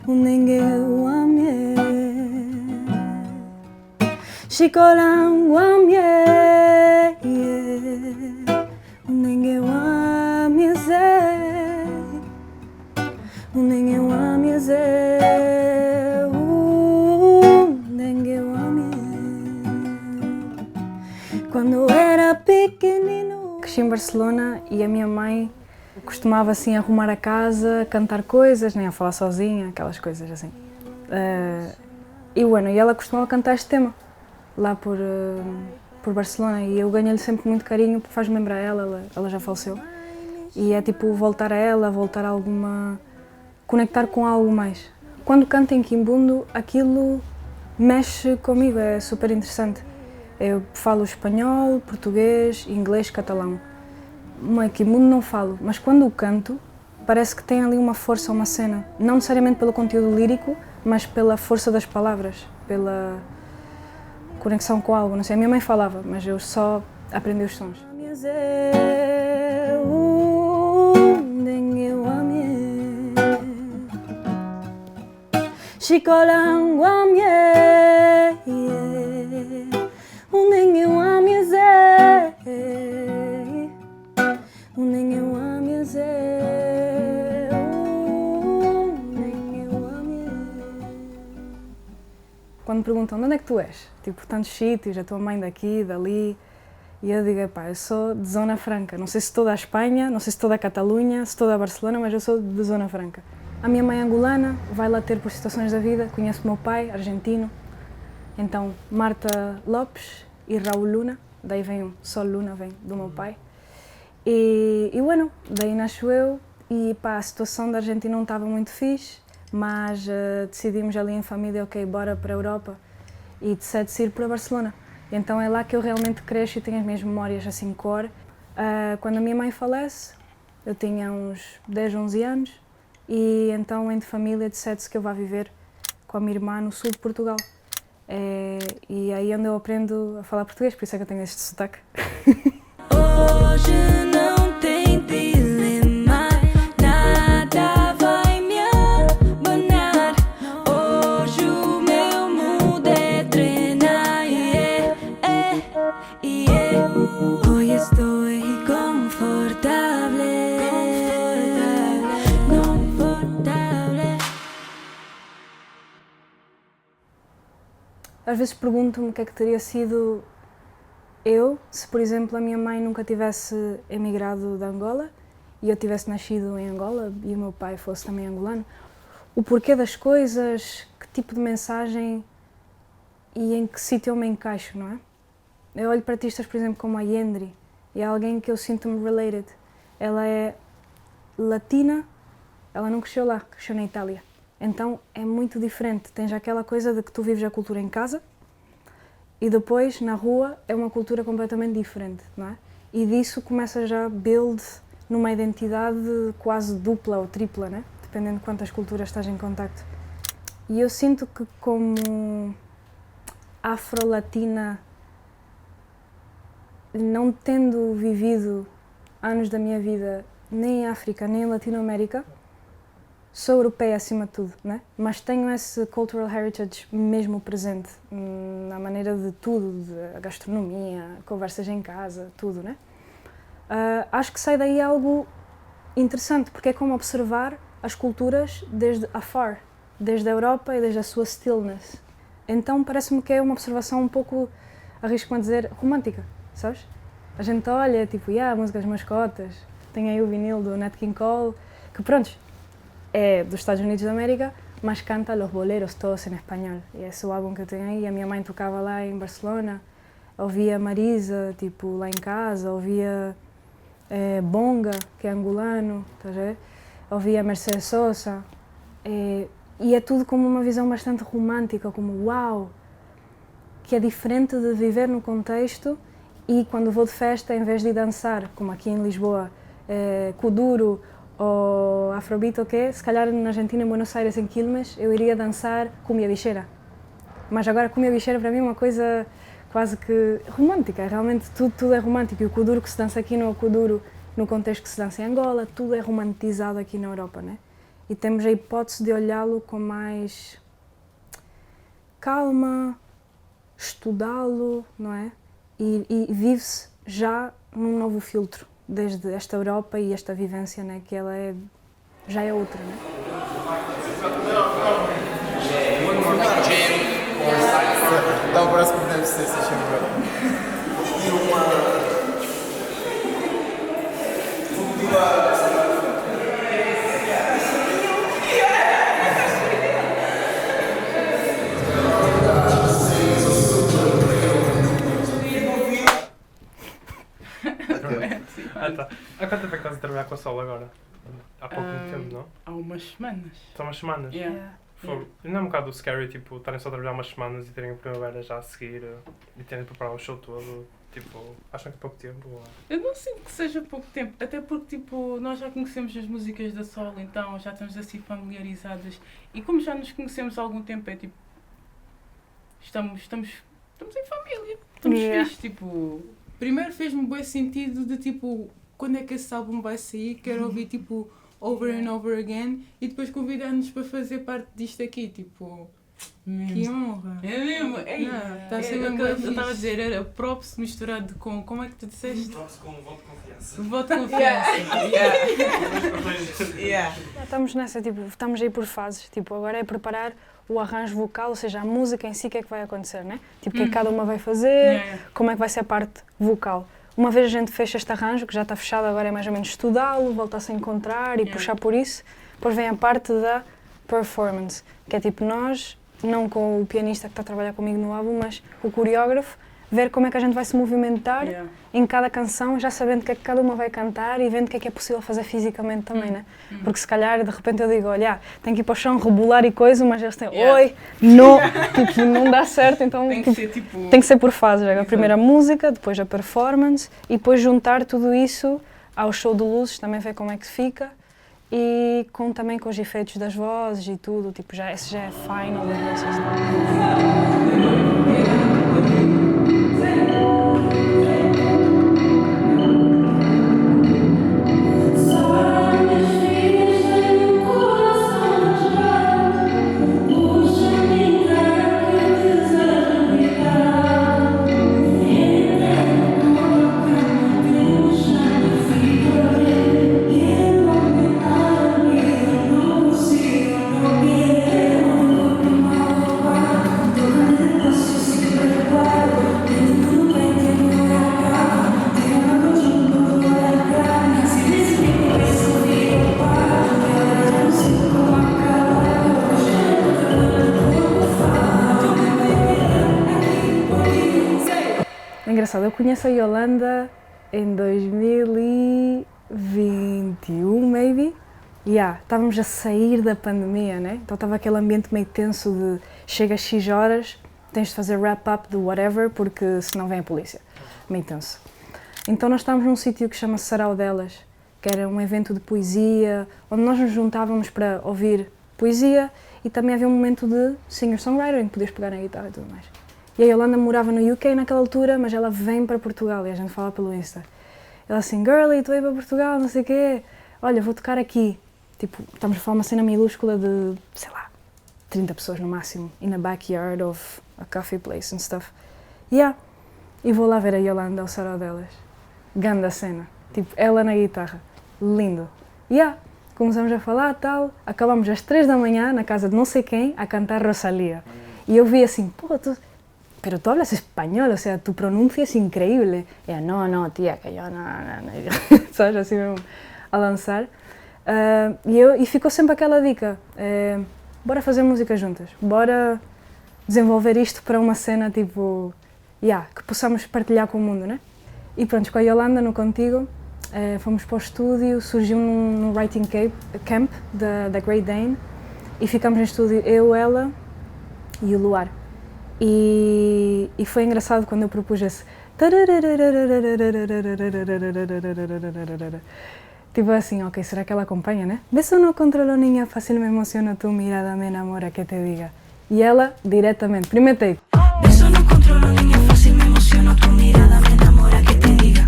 unenge wamye shikolan wamye unenge wamye ze unenge wamye ze unenge wamye. Quando eu era pequenino. Cresci em Barcelona e a minha mãe costumava assim arrumar a casa, cantar coisas, nem a falar sozinha, aquelas coisas assim. E ela costumava cantar este tema lá por Barcelona e eu ganhei-lhe sempre muito carinho porque faz-me lembrar ela já faleceu. E é tipo voltar a ela, voltar a alguma... conectar com algo mais. Quando canto em Quimbundo, aquilo mexe comigo, é super interessante. Eu falo espanhol, português, inglês, catalão. Em Quimbundo não falo, mas quando o canto, parece que tem ali uma força, uma cena. Não necessariamente pelo conteúdo lírico, mas pela força das palavras, pela conexão com algo. Não sei, a minha mãe falava, mas eu só aprendi os sons. Quando me perguntam de onde é que tu és, tipo, tantos sítios, a tua mãe daqui, dali, e eu digo, pá, eu sou de Zona Franca, não sei se estou da Espanha, não sei se estou da Catalunha, se estou da Barcelona, mas eu sou de Zona Franca. A minha mãe é angolana, vai lá ter por situações da vida, conheço o meu pai, argentino, então Marta Lopes e Raul Luna, daí vem o Sol Luna, vem do meu pai. E daí nasço eu e pá, a situação da Argentina não estava muito fixe, mas decidimos ali em família, ok, bora para a Europa e decidi ir para Barcelona. Então é lá que eu realmente cresço e tenho as minhas memórias assim core. Quando a minha mãe falece, eu tinha uns 10, 11 anos e então entre família decide-se que eu vá viver com a minha irmã no sul de Portugal. E aí onde eu aprendo a falar português, por isso é que eu tenho este sotaque. Hoje não tem dilema, nada vai me abanar. Hoje o meu mood é treinar. Hoy estoy confortable. Às vezes pergunto-me o que é que teria sido eu, se por exemplo a minha mãe nunca tivesse emigrado de Angola e eu tivesse nascido em Angola e o meu pai fosse também angolano, o porquê das coisas, que tipo de mensagem e em que sítio eu me encaixo, não é? Eu olho para artistas, por exemplo, como a Yendri, e é alguém que eu sinto-me related. Ela é latina, ela não cresceu lá, cresceu na Itália. Então é muito diferente, tens aquela coisa de que tu vives a cultura em casa e depois na rua é uma cultura completamente diferente, não é? E disso começa já a build numa identidade quase dupla ou tripla, né? Dependendo de quantas culturas estás em contacto. E eu sinto que como afro-latina, não tendo vivido anos da minha vida nem em África nem em Latinoamérica, sou europeia acima de tudo, né? Mas tenho esse cultural heritage mesmo presente na maneira de tudo, de gastronomia, conversas em casa, tudo, né? Acho que sai daí algo interessante, porque é como observar as culturas desde afar, desde a Europa e desde a sua stillness. Então parece-me que é uma observação um pouco, arrisco-me a dizer, romântica, sabes? A gente olha, tipo, músicas mascotas, tem aí o vinil do Nat King Cole, que pronto, é dos Estados Unidos da América, mas canta los boleros todos em espanhol. E esse é o álbum que eu tenho aí. A minha mãe tocava lá em Barcelona, ouvia Marisa, tipo, lá em casa, ouvia Bonga, que é angolano, estás a ver? Ouvia Mercedes Sosa. E é tudo como uma visão bastante romântica, como uau, que é diferente de viver no contexto e quando vou de festa, em vez de dançar, como aqui em Lisboa, Kuduro, ou Afrobeat, ok? Se calhar na Argentina, em Buenos Aires, em Quilmes, eu iria dançar cumbia bicheira. Mas agora cumbia bicheira para mim é uma coisa quase que romântica, realmente tudo é romântico. E o Kuduro que se dança aqui não é o Kuduro no contexto que se dança em Angola, tudo é romantizado aqui na Europa, né? e temos a hipótese de olhá-lo com mais calma, estudá-lo, não é? E vive-se já num novo filtro, desde esta Europa e esta vivência, né? Que ela já é outra, né? Dá o braço que deve ser, se chama. Tá. Há quanto tempo é que estás a trabalhar com a Sol agora? Há pouco tempo, não? Há umas semanas. São umas semanas? Yeah. Não é um bocado scary, tipo, estarem só a trabalhar umas semanas e terem a primavera já a seguir e terem de preparar o show todo? Tipo, acham que é pouco tempo? Ou... Eu não sinto que seja pouco tempo, até porque tipo, nós já conhecemos as músicas da Sol, então já estamos assim familiarizadas. E como já nos conhecemos há algum tempo, é tipo, estamos em família, estamos fixes, tipo... Primeiro fez-me bem sentido de tipo, quando é que esse álbum vai sair, quero ouvir tipo over and over again e depois convidar-nos para fazer parte disto aqui, tipo, que honra. É mesmo, tá a ser mesmo eu estava a dizer, era props misturado com, como é que tu disseste? Props com um voto de confiança. Voto de confiança. Estamos nessa, tipo, estamos aí por fases, tipo, agora é preparar o arranjo vocal, ou seja, a música em si, o que é que vai acontecer, né? Tipo, o que é que cada uma vai fazer, como é que vai ser a parte vocal. Uma vez a gente fecha este arranjo, que já está fechado, agora é mais ou menos estudá-lo, voltar-se a encontrar e puxar por isso. Depois vem a parte da performance, que é tipo nós, não com o pianista que está a trabalhar comigo no álbum, mas o coreógrafo, ver como é que a gente vai se movimentar em cada canção, já sabendo o que é que cada uma vai cantar e vendo o que é possível fazer fisicamente também, né? Porque se calhar, de repente eu digo, olha, tenho que ir para o chão, rebolar e coisa, mas eles têm, oi, não, tipo, não dá certo, então tem que ser por fases. A primeira música, depois a performance e depois juntar tudo isso ao show de luzes, também ver como é que fica e também com os efeitos das vozes e tudo, tipo, esse já é final das vozes. É engraçado, eu conheço a Yolanda em 2021, maybe. Estávamos a sair da pandemia, né? Então estava aquele ambiente meio tenso de chega às X horas, tens de fazer wrap-up do whatever, porque senão vem a polícia. Meio tenso. Então nós estávamos num sítio que chama Sarau Delas, que era um evento de poesia, onde nós nos juntávamos para ouvir poesia e também havia um momento de singer-songwriter, em que podias pegar na guitarra e tudo mais. E a Yolanda morava no UK naquela altura, mas ela vem para Portugal e a gente fala pelo Insta. Ela assim, girlie, tu aí para Portugal, não sei o quê, olha, vou tocar aqui. Tipo, estamos a falar uma cena minúscula de, sei lá, 30 pessoas no máximo, in a backyard of a coffee place and stuff. E vou lá ver a Yolanda ao Sarau Delas. Ganda cena. Tipo, ela na guitarra. Lindo. Começamos a falar, tal, acabamos às 3 da manhã na casa de não sei quem a cantar Rosalía. E eu vi assim, pô, pero tú hablas español, o sea, tu pronuncia es increíble. Y ella, no, tía, que yo no. Sabes, assim mesmo, a lançar. E ficou sempre aquela dica, bora fazer música juntas, bora desenvolver isto para uma cena, tipo, que possamos partilhar com o mundo, né? E pronto, com a Yolanda, no Contigo, fomos para o estúdio, surgiu num writing camp da Great Dane, e ficamos no estúdio, eu, ela e o Luar. E foi engraçado quando eu propus esse tipo assim, ok, será que ela acompanha, né? Beso no controlo, niña, fácil me emociona, tu mirada me enamora, que te diga. E ela, diretamente, primeiro take. Beso no controlo, niña, fácil me emociona, tu mirada me enamora, que te diga.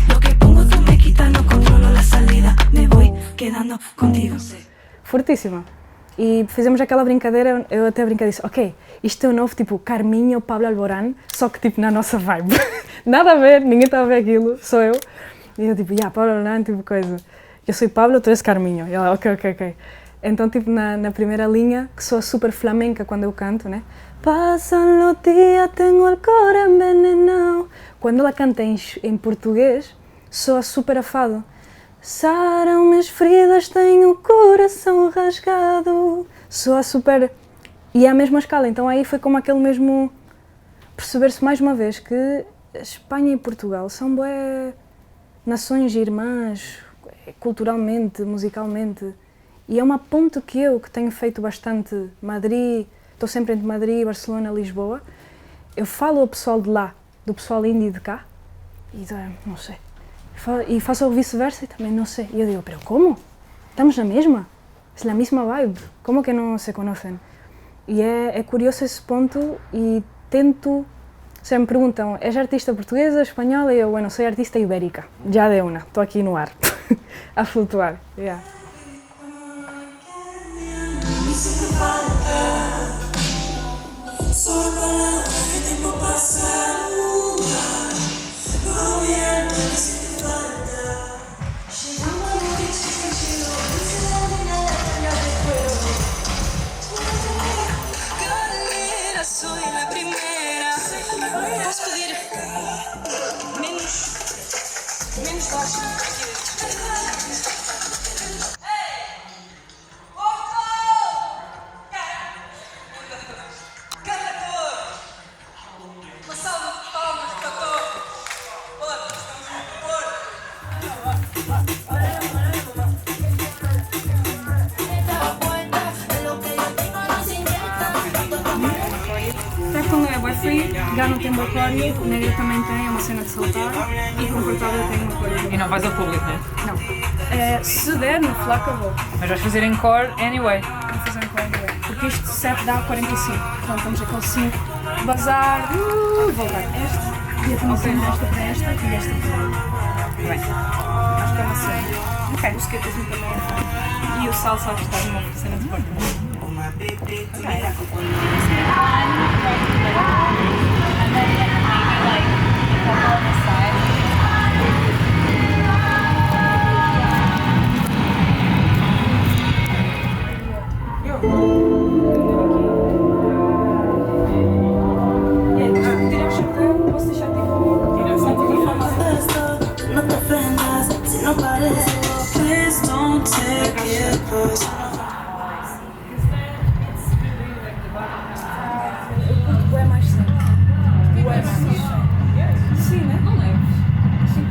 Lo que pongo tú me quita, no controlo la salida, me voy quedando contigo. fortíssima. E fizemos aquela brincadeira, eu até brinquei disse, ok, isto é o novo tipo Carminho, Pablo Alborán, só que tipo na nossa vibe. Nada a ver, ninguém estava a ver aquilo, sou eu. E eu tipo, Pablo Alborán, tipo coisa. Eu sou Pablo, tu és Carminho. E ela, ok. Então tipo na primeira linha, que sou super flamenca quando eu canto, né? Pasan los días, tengo el cora envenenado. Quando ela canta em português, soa super afado. Saram-me as feridas, tenho o coração rasgado. Soa super... E é a mesma escala, então aí foi como aquele mesmo... Perceber-se mais uma vez que Espanha e Portugal são bué nações irmãs, culturalmente, musicalmente. E é uma ponte que eu, que tenho feito bastante Madrid, estou sempre entre Madrid, Barcelona, Lisboa, eu falo ao pessoal de lá, do pessoal indie de cá, e não sei. E faço o vice-versa e também não sei. E eu digo, pero como? Estamos na mesma? É a mesma vibe. Como que não se conhecem? E é curioso esse ponto e tento... Se me perguntam, és artista portuguesa, espanhola? E eu, bueno, sou artista ibérica. Já de una, estou aqui no ar, a flutuar. Yeah. Tecton é bué free, Gano tem bacório, Negra também tem, é uma cena de saltar e Confortável tem uma coisa. E não vais ao público, né? Não. Se der, no Flaca vou. Mas vais fazer encore anyway. Vou fazer um coisa. Porque isto 7 dá 45. Então estamos aquele 5, bazar, voltar. Este, e eu também tenho desta para esta e desta para esta. Bem. Acho que é uma cena. Ok. O skatismo também é. E o salsa que está numa cena de corpo. No te ofendas si no parece. Please don't take it personal. O é mais sério. O é mais sério. Sim, né? Não leves. Sim,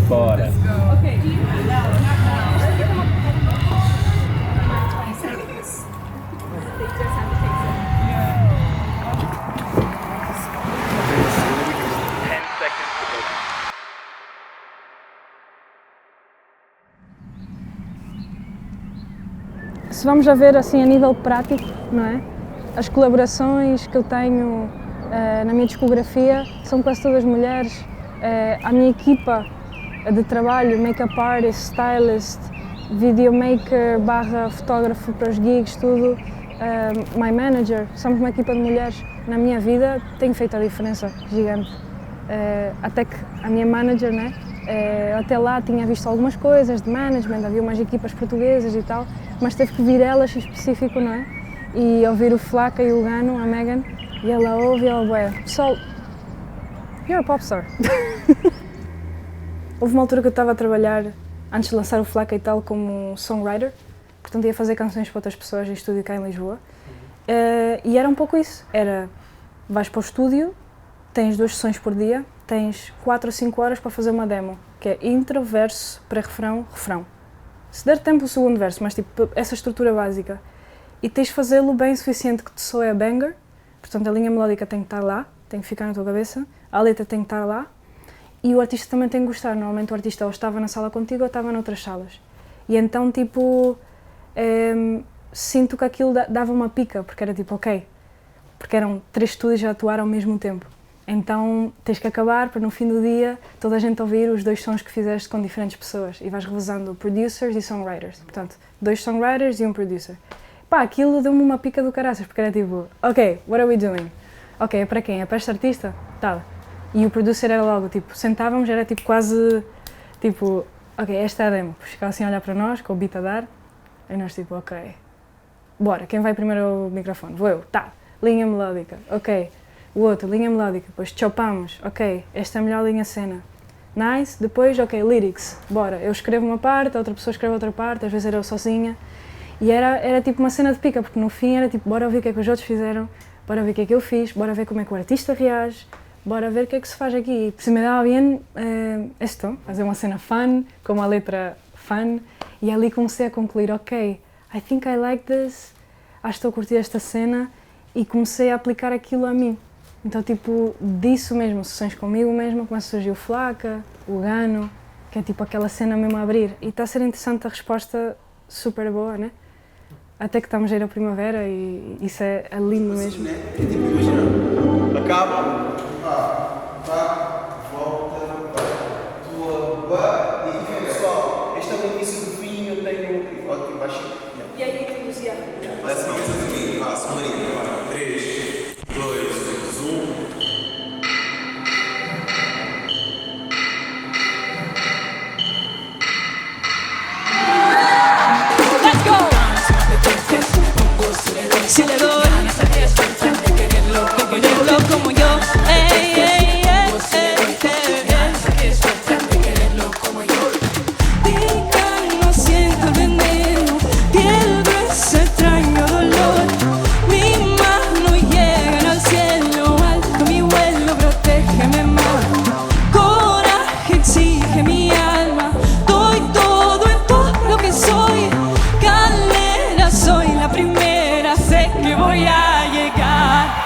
Bora. Se vamos a ver assim a nível prático, não é? As colaborações que eu tenho na minha discografia são quase todas mulheres. A minha equipa de trabalho, make-up artist, stylist, videomaker / fotógrafo para os gigs, tudo, my manager, somos uma equipa de mulheres. Na minha vida tem feito a diferença gigante. Até que a minha manager, né? Até lá tinha visto algumas coisas de management, havia umas equipas portuguesas e tal, mas teve que vir elas em específico, não é? E ouvir o Flaca e o Gano, a Megan, e ela ouve e ela, ué, pessoal, you're a popstar. Houve uma altura que eu estava a trabalhar, antes de lançar o Flaca e tal, como songwriter, portanto ia fazer canções para outras pessoas em estúdio cá em Lisboa, e era um pouco isso, era, vais para o estúdio, tens 2 sessões por dia, tens 4 ou 5 horas para fazer uma demo, que é intro, verso, pré-refrão, refrão. Se der tempo o segundo verso, mas tipo, essa estrutura básica. E tens de fazê-lo bem o suficiente que te soe a banger, portanto a linha melódica tem que estar lá, tem que ficar na tua cabeça, a letra tem que estar lá, e o artista também tem que gostar. Normalmente o artista ou estava na sala contigo ou estava noutras salas. E então tipo, sinto que aquilo dava uma pica, porque era tipo, ok, porque eram 3 estúdios a atuar ao mesmo tempo. Então tens que acabar para no fim do dia toda a gente ouvir os 2 sons que fizeste com diferentes pessoas e vais revezando producers e songwriters. Portanto, 2 songwriters e um producer. Pá, aquilo deu-me uma pica do caraças, porque era tipo, ok, what are we doing? Ok, é para quem? É para este artista? Tá. E o producer era logo, tipo, sentávamos, era tipo quase, tipo, ok, esta é a demo. Ficava assim a olhar para nós, com o beat a dar, e nós tipo, ok, bora, quem vai primeiro ao microfone? Vou eu, tá, linha melódica, ok. O outro, linha melódica, depois chopamos, ok, esta é a melhor linha cena. Nice, depois, ok, lyrics, bora, eu escrevo uma parte, a outra pessoa escreve outra parte, às vezes era eu sozinha. E era tipo uma cena de pica, porque no fim era tipo, bora ver o que é que os outros fizeram, bora ver o que é que eu fiz, bora ver como é que o artista reage, bora ver o que é que se faz aqui. Se me dava bem esto, fazer uma cena fun, com uma letra fun, e ali comecei a concluir, ok, I think I like this, acho que estou a curtir esta cena, e comecei a aplicar aquilo a mim. Então, tipo, disso mesmo, sessões comigo mesmo, começa a surgir o Flaca, o Gano, que é tipo aquela cena mesmo a abrir. E está a ser interessante a resposta, super boa, né? Até que estamos a ir à primavera e isso é lindo mesmo. É tipo, imagina, acaba, volta, tua, e pessoal, este é o início do fim, eu tenho, ótimo, baixo. E aí, temos já. Let's go. Maria, 3, 2, 1. Si le doy, quererlo como yo. Ey, ey, ey, Pica, no siento el veneno, pierdo ese extraño dolor. Mis manos llegan al cielo alto, mi vuelo protégeme más. Coraje exige mi alma, doy todo en todo lo que soy. Calera, soy la primera, sé que voy a llegar.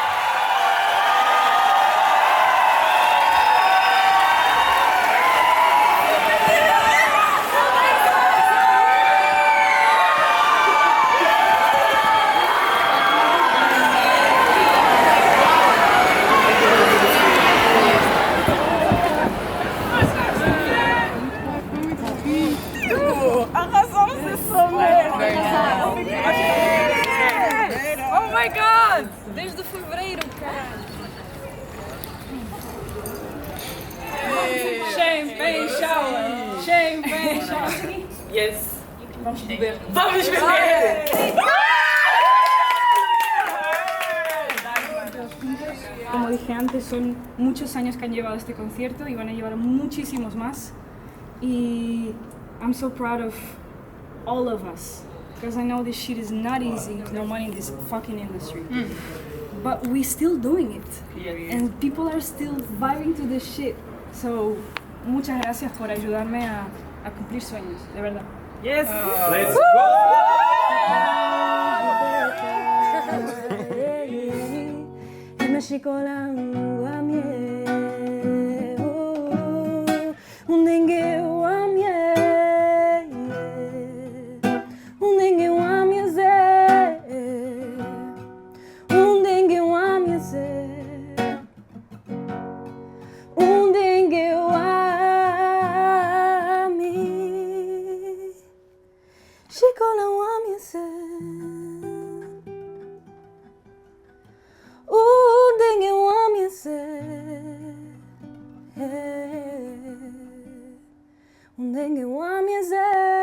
Oh my god! Desde fevereiro, caralho! Champagne shower! Champagne shower! Yes! Vamos beber! Vamos beber! Como dije antes, son muchos años que han llevado este concierto y van a llevar muchísimos más. Y I'm so proud of all of us. Because I know this shit is not easy, no money in this fucking industry. But we're still doing it. And people are still vibing to this shit. So, muchas gracias por ayudarme a cumplir sueños, de verdad. Yes! Let's México la guamie, un dengue guamie, un dengue guamie ze, un dengue guamie ze, un dengue guamie, Chico la guamie ze. Dengue wamye se, dengue wamye se.